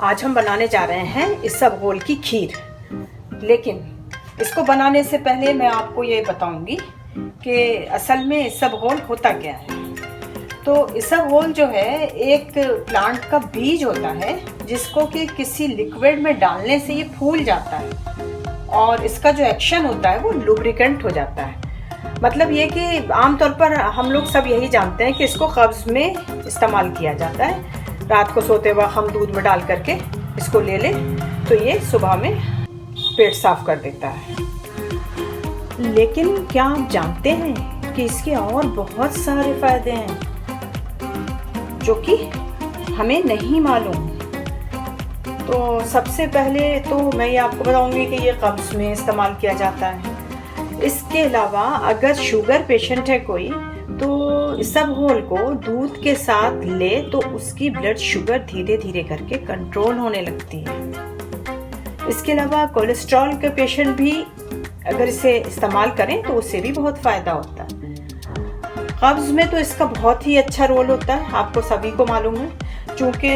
आज हम बनाने जा रहे हैं इसबगोल की खीर। लेकिन इसको बनाने से पहले मैं आपको ये बताऊंगी कि असल में इसबगोल होता क्या है। तो इसबगोल जो है एक प्लांट का बीज होता है जिसको कि किसी लिक्विड में डालने से ये फूल जाता है और इसका जो एक्शन होता है वो लुब्रिकेंट हो जाता है। मतलब ये कि आमतौर पर हम लोग सब यही जानते हैं कि इसको कब्ज़ में इस्तेमाल किया जाता है। रात को सोते वक्त हम दूध में डाल करके इसको ले लें तो ये सुबह में पेट साफ कर देता है। लेकिन क्या आप जानते हैं कि इसके और बहुत सारे फ़ायदे हैं जो कि हमें नहीं मालूम। तो सबसे पहले तो मैं ये आपको बताऊंगी कि ये कब्ज़ में इस्तेमाल किया जाता है। इसके अलावा अगर शुगर पेशेंट है कोई तो इसबगोल को दूध के साथ ले तो उसकी ब्लड शुगर धीरे धीरे करके कंट्रोल होने लगती है। इसके अलावा कोलेस्ट्रॉल के पेशेंट भी अगर इसे इस्तेमाल करें तो उससे भी बहुत फ़ायदा होता है। कब्ज़ में तो इसका बहुत ही अच्छा रोल होता है, आपको सभी को मालूम है। चूँकि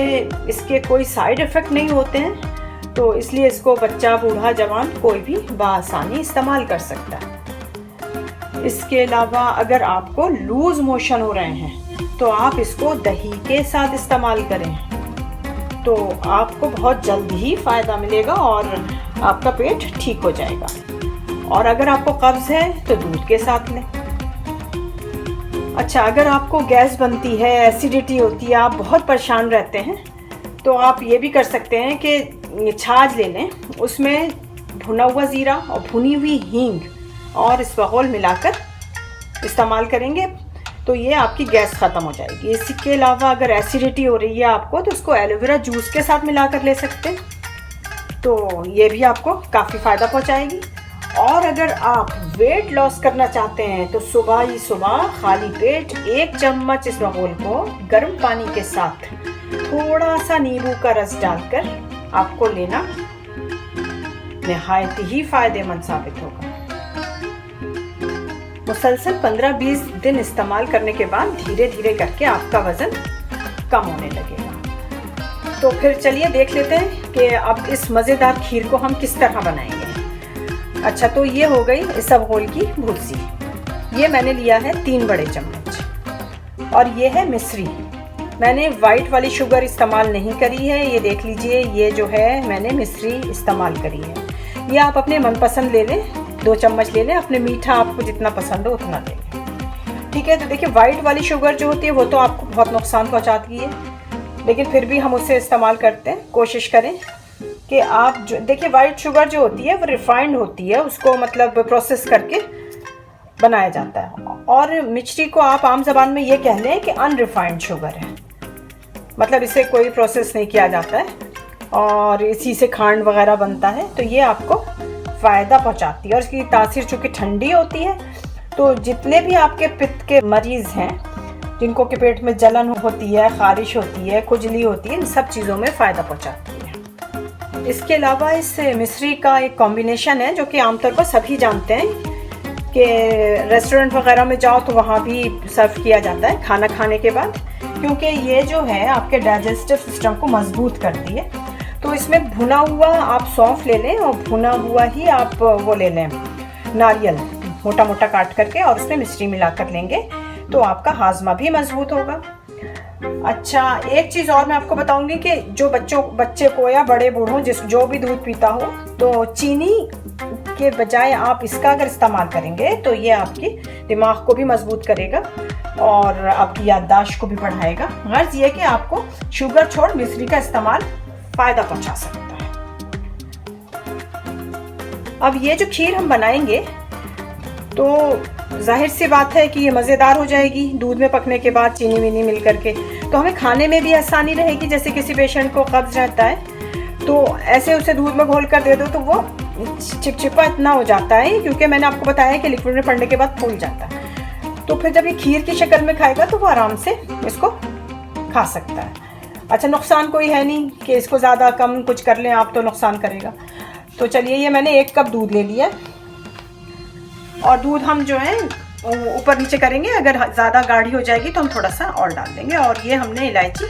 इसके कोई साइड इफ़ेक्ट नहीं होते हैं तो इसलिए इसको बच्चा बूढ़ा जवान कोई भी बआसानी इस्तेमाल कर सकता है। इसके अलावा अगर आपको लूज मोशन हो रहे हैं तो आप इसको दही के साथ इस्तेमाल करें तो आपको बहुत जल्द ही फ़ायदा मिलेगा और आपका पेट ठीक हो जाएगा। और अगर आपको कब्ज़ है तो दूध के साथ लें। अच्छा, अगर आपको गैस बनती है, एसिडिटी होती है, आप बहुत परेशान रहते हैं तो आप ये भी कर सकते हैं कि छाछ ले लें, उसमें भुना हुआ ज़ीरा और भुनी हुई हींग और इसबगोल मिलाकर इस्तेमाल करेंगे तो ये आपकी गैस ख़त्म हो जाएगी। इसके अलावा अगर एसिडिटी हो रही है आपको तो उसको एलोवेरा जूस के साथ मिलाकर ले सकते हैं तो ये भी आपको काफ़ी फ़ायदा पहुंचाएगी। और अगर आप वेट लॉस करना चाहते हैं तो सुबह ही सुबह खाली पेट 1 चम्मच इसबगोल को गर्म पानी के साथ थोड़ा सा नींबू का रस डालकर आपको लेना निहायत ही फ़ायदेमंद साबित होगा। मुसलसल 15-20 दिन इस्तेमाल करने के बाद धीरे धीरे करके आपका वज़न कम होने लगेगा। तो फिर चलिए देख लेते हैं कि अब इस मज़ेदार खीर को हम किस तरह बनाएंगे। अच्छा, तो ये हो गई इसबगोल की भुर्जी। ये मैंने लिया है 3 बड़े चम्मच और ये है मिश्री। मैंने वाइट वाली शुगर इस्तेमाल नहीं करी है, ये देख लीजिए। ये जो है मैंने मिश्री इस्तेमाल करी है। ये आप अपने मनपसंद ले लें, 2 चम्मच ले लें, अपने मीठा आपको जितना पसंद हो उतना ले लें। ठीक है, तो देखिए वाइट वाली शुगर जो होती है वो तो आपको बहुत नुकसान पहुंचाती है, लेकिन फिर भी हम उससे इस्तेमाल करते हैं। कोशिश करें कि आप जो देखिए वाइट शुगर जो होती है वो रिफाइंड होती है, उसको मतलब प्रोसेस करके बनाया जाता है। और मिश्री को आप आम ज़बान में ये कह लें कि अनरिफाइंड शुगर है, मतलब इसे कोई प्रोसेस नहीं किया जाता है और इसी से खांड वगैरह बनता है। तो ये आपको फ़ायदा पहुंचाती है और इसकी तासीर चूँकि ठंडी होती है तो जितने भी आपके पित्त के मरीज़ हैं जिनको के पेट में जलन होती है, ख़ारिश होती है, खुजली होती है, इन सब चीज़ों में फ़ायदा पहुंचाती है। इसके अलावा इस मिश्री का एक कॉम्बिनेशन है जो कि आमतौर पर सभी जानते हैं कि रेस्टोरेंट वगैरह में जाओ तो वहाँ भी सर्व किया जाता है खाना खाने के बाद, क्योंकि ये जो है आपके डाइजेस्टिव सिस्टम को मजबूत करती है। तो इसमें भुना हुआ आप सौंफ ले लें और भुना हुआ ही आप वो ले लें नारियल मोटा मोटा काट करके और उसमें मिश्री मिलाकर लेंगे तो आपका हाजमा भी मजबूत होगा। अच्छा, एक चीज़ और मैं आपको बताऊंगी कि जो बच्चे को या बड़े बूढ़ों जो भी दूध पीता हो तो चीनी के बजाय आप इसका अगर इस्तेमाल करेंगे तो ये आपकी दिमाग को भी मजबूत करेगा और आपकी याददाश्त को भी बढ़ाएगा। गर्ज ये कि आपको शुगर छोड़ मिश्री का इस्तेमाल फ़ायदा पहुंचा सकता है। अब ये जो खीर हम बनाएंगे तो जाहिर सी बात है कि ये मज़ेदार हो जाएगी दूध में पकने के बाद चीनी वीनी मिल करके, तो हमें खाने में भी आसानी रहेगी। जैसे किसी पेशेंट को कब्ज़ रहता है तो ऐसे उसे दूध में घोल कर दे दो तो वो चिपचिपा इतना हो जाता है, क्योंकि मैंने आपको बताया कि लिक्विड में पड़ने के बाद फूल जाता है। तो फिर जब ये खीर की शक्ल में खाएगा तो वो आराम से इसको खा सकता है। अच्छा, नुकसान कोई है नहीं कि इसको ज़्यादा कम कुछ कर लें आप तो नुकसान करेगा। तो चलिए, ये मैंने 1 कप दूध ले लिया और दूध हम जो है ऊपर नीचे करेंगे, अगर ज़्यादा गाढ़ी हो जाएगी तो हम थोड़ा सा और डाल देंगे। और ये हमने इलायची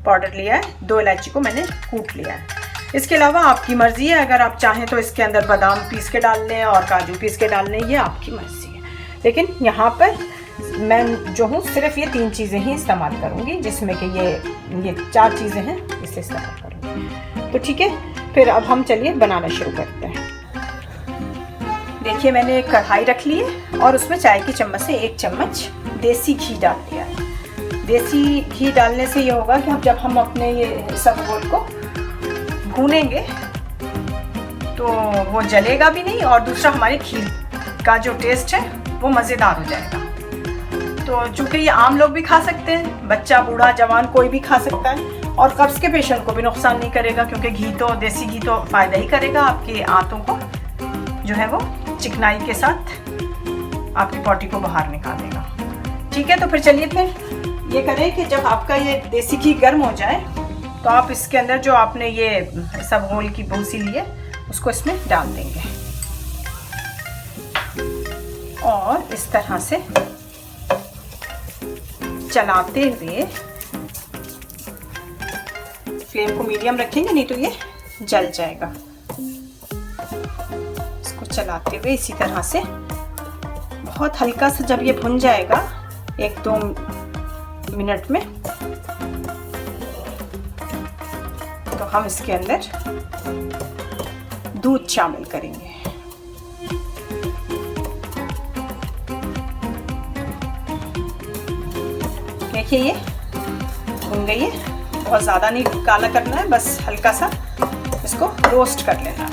पाउडर लिया है, 2 इलायची को मैंने कूट लिया है। इसके अलावा आपकी मर्ज़ी है, अगर आप चाहें तो इसके अंदर बादाम पीस के डाल लें और काजू पीस के डाल लें, ये आपकी मर्ज़ी है। लेकिन यहाँ पर मैं जो हूँ सिर्फ ये 3 चीज़ें ही इस्तेमाल करूँगी, जिसमें कि ये 4 चीज़ें हैं, इसे इस्तेमाल करूँगी। तो ठीक है, फिर अब हम चलिए बनाना शुरू करते हैं। देखिए मैंने एक कढ़ाई रख ली है और उसमें चाय की चम्मच से 1 चम्मच देसी घी डाल दिया है। देसी घी डालने से ये होगा कि जब हम अपने ये इसबगोल को भूनेंगे तो वो जलेगा भी नहीं, और दूसरा हमारे खीर का जो टेस्ट है वो मज़ेदार हो जाएगा। तो चूँकि ये आम लोग भी खा सकते हैं, बच्चा बूढ़ा जवान कोई भी खा सकता है, और कब्ज़ के पेशेंट को भी नुकसान नहीं करेगा, क्योंकि घी तो देसी घी तो फ़ायदा ही करेगा, आपके आंतों को जो है वो चिकनाई के साथ आपकी पॉटी को बाहर निकालेगा। ठीक है, तो फिर चलिए फिर ये करें कि जब आपका ये देसी घी गर्म हो जाए तो आप इसके अंदर जो आपने ये इसबगोल की भूसी ली है उसको इसमें डाल देंगे, और इस तरह से चलाते हुए, फ्लेम को मीडियम रखेंगे नहीं तो ये जल जाएगा। इसको चलाते हुए इसी तरह से बहुत हल्का सा जब ये भुन जाएगा 1-2 मिनट में, तो हम इसके अंदर दूध शामिल करेंगे। देखिए ये भुन गई है, बहुत ज़्यादा नहीं काला करना है, बस हल्का सा इसको रोस्ट कर लेना है।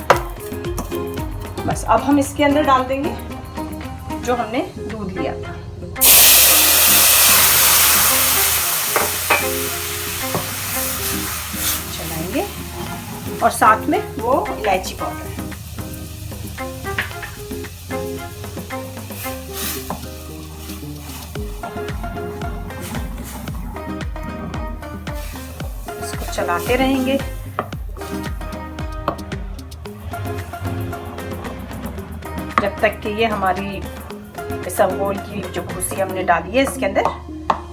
बस अब हम इसके अंदर डाल देंगे जो हमने दूध लिया था। चलाएंगे, और साथ में वो इलायची पाउडर। इसको चलाते रहेंगे। जब तक कि ये हमारी इसबगोल की जो भूसी हमने डाली है इसके अंदर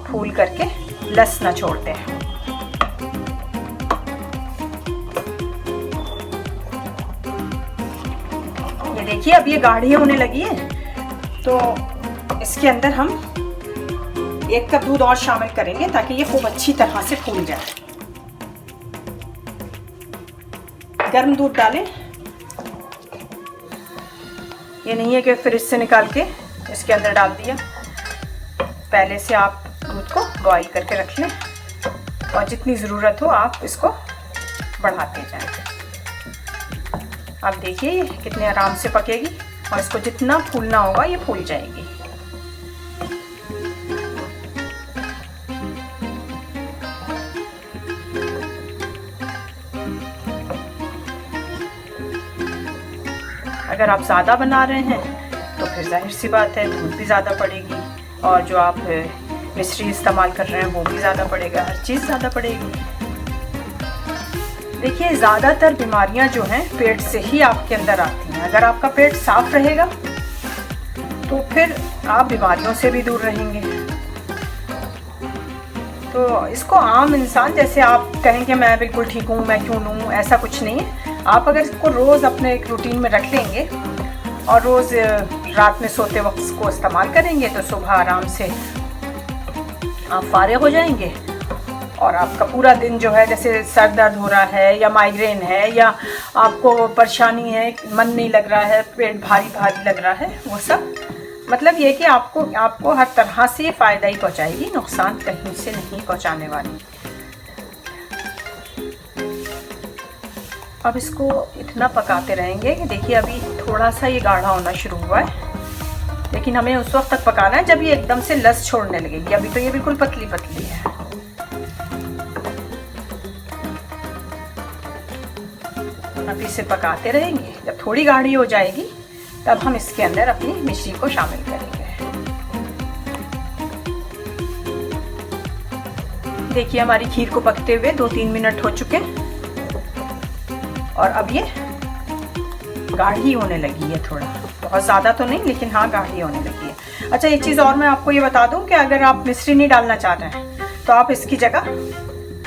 फूल करके लस ना छोड़ते हैं। ये देखिए अब ये गाढ़ी होने लगी है, तो इसके अंदर हम 1 कप दूध और शामिल करेंगे ताकि ये खूब अच्छी तरह से फूल जाए। गर्म दूध डालें, ये नहीं है कि फ्रिज से निकाल के इसके अंदर डाल दिया। पहले से आप दूध को बॉईल करके रख लें, और जितनी ज़रूरत हो आप इसको बढ़ाते जाएं। आप देखिए कितने आराम से पकेगी, और इसको जितना फूलना होगा ये फूल जाएगी। अगर आप ज़्यादा बना रहे हैं तो फिर जाहिर सी बात है दूध भी ज़्यादा पड़ेगी, और जो आप मिश्री इस्तेमाल कर रहे हैं वो भी ज़्यादा पड़ेगा, हर चीज़ ज़्यादा पड़ेगी। देखिए ज़्यादातर बीमारियां जो हैं पेट से ही आपके अंदर आती हैं। अगर आपका पेट साफ रहेगा तो फिर आप बीमारियों से भी दूर रहेंगे। तो इसको आम इंसान, जैसे आप कहेंगे मैं बिल्कुल ठीक हूँ, मैं क्यों लूँ, ऐसा कुछ नहीं है। आप अगर इसको रोज़ अपने एक रूटीन में रख लेंगे और रोज़ रात में सोते वक्त इसको इस्तेमाल करेंगे तो सुबह आराम से आप फारिग हो जाएंगे, और आपका पूरा दिन जो है, जैसे सर दर्द हो रहा है या माइग्रेन है या आपको परेशानी है, मन नहीं लग रहा है, पेट भारी भारी लग रहा है, वो सब मतलब ये कि आपको हर तरह से फ़ायदा ही पहुंचाएगी, नुकसान कहीं से नहीं पहुंचाने वाली। अब इसको इतना पकाते रहेंगे कि देखिए अभी थोड़ा सा ये गाढ़ा होना शुरू हुआ है, लेकिन हमें उस वक्त तक पकाना है जब ये एकदम से लस छोड़ने लगेगी। अभी तो ये बिल्कुल पतली पतली है। अभी इसे पकाते रहेंगे, जब थोड़ी गाढ़ी हो जाएगी तब हम इसके अंदर अपनी मिश्री को शामिल करेंगे। देखिए हमारी खीर को पकते हुए 2-3 मिनट हो चुके, और अब ये गाढ़ी होने लगी है, थोड़ा, बहुत ज़्यादा तो नहीं लेकिन हाँ गाढ़ी होने लगी है। अच्छा एक चीज़ और मैं आपको ये बता दूं कि अगर आप मिश्री नहीं डालना चाह रहे हैं तो आप इसकी जगह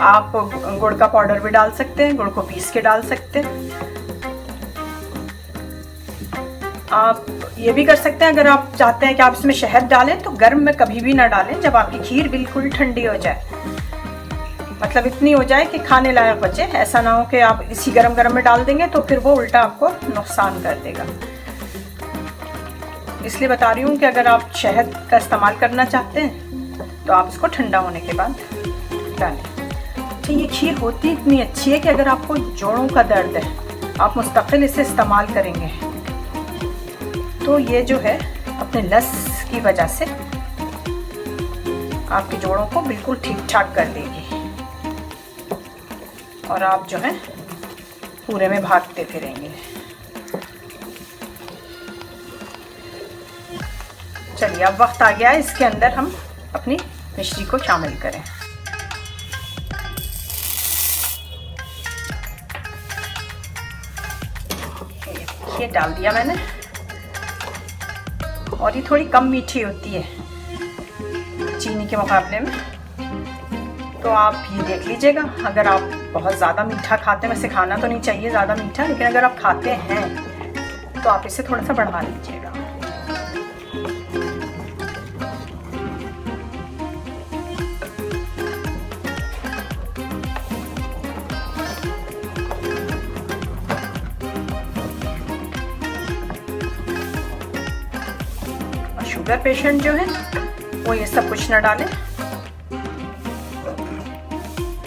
आप गुड़ का पाउडर भी डाल सकते हैं, गुड़ को पीस के डाल सकते हैं। आप ये भी कर सकते हैं, अगर आप चाहते हैं कि आप इसमें शहद डालें तो गर्म में कभी भी ना डालें, जब आपकी खीर बिल्कुल ठंडी हो जाए, मतलब इतनी हो जाए कि खाने लायक बचे। ऐसा ना हो कि आप इसी गरम गरम में डाल देंगे तो फिर वो उल्टा आपको नुकसान कर देगा। इसलिए बता रही हूँ कि अगर आप शहद का इस्तेमाल करना चाहते हैं तो आप इसको ठंडा होने के बाद डालें। तो ये खीर होती इतनी अच्छी है कि अगर आपको जोड़ों का दर्द है, आप मुस्तकिल इसे इस्तेमाल करेंगे तो ये जो है अपने लस की वजह से आपके जोड़ों को बिल्कुल ठीक ठाक कर देगी और आप जो है पूरे में भागते फिरेंगे। चलिए अब वक्त आ गया है इसके अंदर हम अपनी मिश्री को शामिल करें। ये डाल दिया मैंने और ये थोड़ी कम मीठी होती है चीनी के मुकाबले में, तो आप ये देख लीजिएगा। अगर आप बहुत ज़्यादा मीठा खाते हैं, वैसे खाना तो नहीं चाहिए ज़्यादा मीठा, लेकिन अगर आप खाते हैं तो आप इसे थोड़ा सा बढ़ा लीजिएगा। शुगर पेशेंट जो है वो ये सब कुछ ना डालें,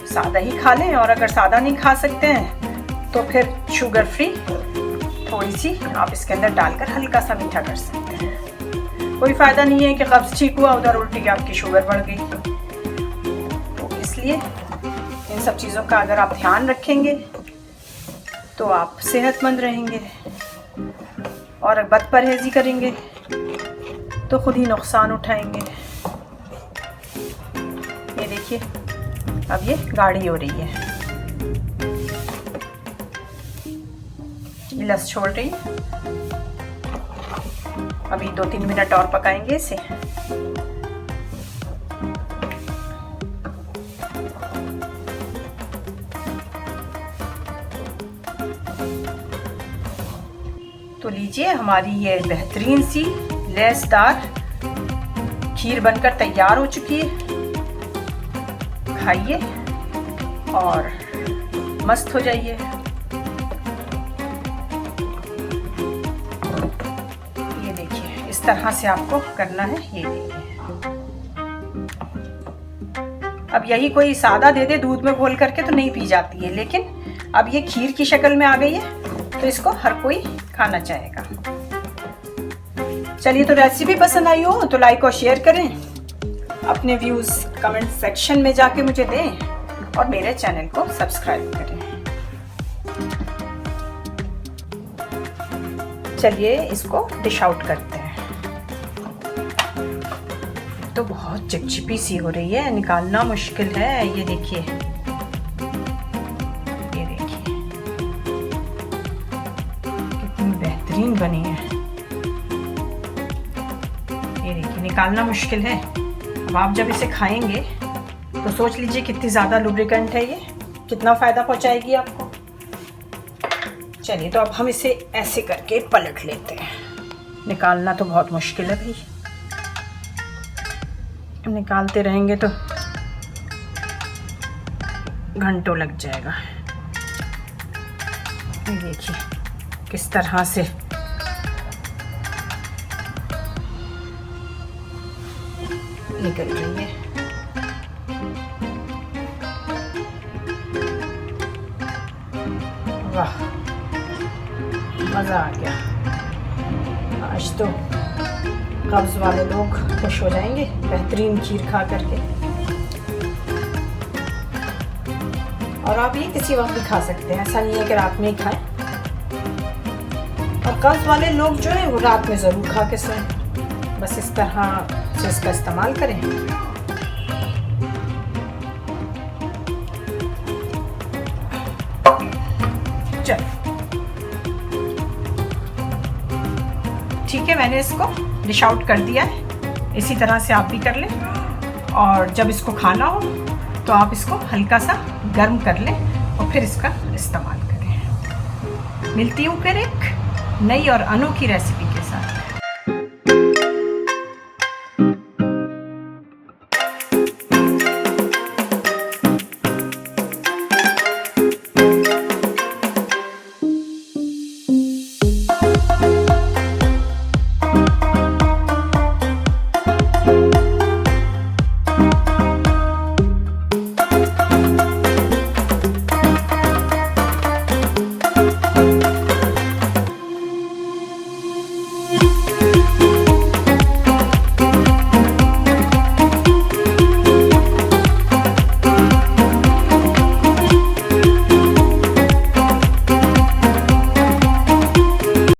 सादा ही खा लें। और अगर सादा नहीं खा सकते हैं तो फिर शुगर फ्री थोड़ी सी आप इसके अंदर डालकर हल्का सा मीठा कर सकते हैं। कोई फ़ायदा नहीं है कि कब्ज़ ठीक हुआ उधर उल्टी की आपकी शुगर बढ़ गई। तो इसलिए इन सब चीज़ों का अगर आप ध्यान रखेंगे तो आप सेहतमंद रहेंगे, और बद परहेज़ी करेंगे तो खुद ही नुकसान उठाएंगे। ये देखिए अब ये गाढ़ी हो रही है, लस छोड़ रही है। अभी 2-3 मिनट और पकाएंगे इसे। तो लीजिए हमारी ये बेहतरीन सी लेसदार खीर बनकर तैयार हो चुकी है। खाइए और मस्त हो जाइए। ये देखिए इस तरह से आपको करना है। ये देखिए अब यही कोई सादा दे दे दूध में घोल करके तो नहीं पी जाती है, लेकिन अब ये खीर की शक्ल में आ गई है तो इसको हर कोई खाना चाहेगा। चलिए, तो रेसिपी पसंद आई हो तो लाइक और शेयर करें, अपने व्यूज़ कमेंट सेक्शन में जाके मुझे दें और मेरे चैनल को सब्सक्राइब करें। चलिए इसको डिश आउट करते हैं। तो बहुत चिपचिपी सी हो रही है, निकालना मुश्किल है। ये देखिए, ये देखिए कितनी बेहतरीन बनी है। ये देखिए निकालना मुश्किल है। अब आप जब इसे खाएंगे तो सोच लीजिए कितनी ज़्यादा लुब्रिकेंट है, ये कितना फ़ायदा पहुंचाएगी आपको। चलिए, तो अब हम इसे ऐसे करके पलट लेते हैं। निकालना तो बहुत मुश्किल है भाई, निकालते रहेंगे तो घंटों लग जाएगा। ये देखिए किस तरह से निकल रही है। वाह, मज़ा आ गया। आज तो कब्ज़ वाले लोग खुश हो जाएंगे बेहतरीन खीर खा करके। और आप ये किसी वक्त भी खा सकते हैं, ऐसा नहीं है कि रात में ही खाएं। और कब्ज़ वाले लोग जो है वो रात में ज़रूर खा के सोएं। बस इस तरह से इसका इस्तेमाल करें। चल ठीक है, मैंने इसको डिश आउट कर दिया है। इसी तरह से आप भी कर लें, और जब इसको खाना हो तो आप इसको हल्का सा गर्म कर लें और फिर इसका इस्तेमाल करें। मिलती हूँ फिर एक नई और अनोखी रेसिपी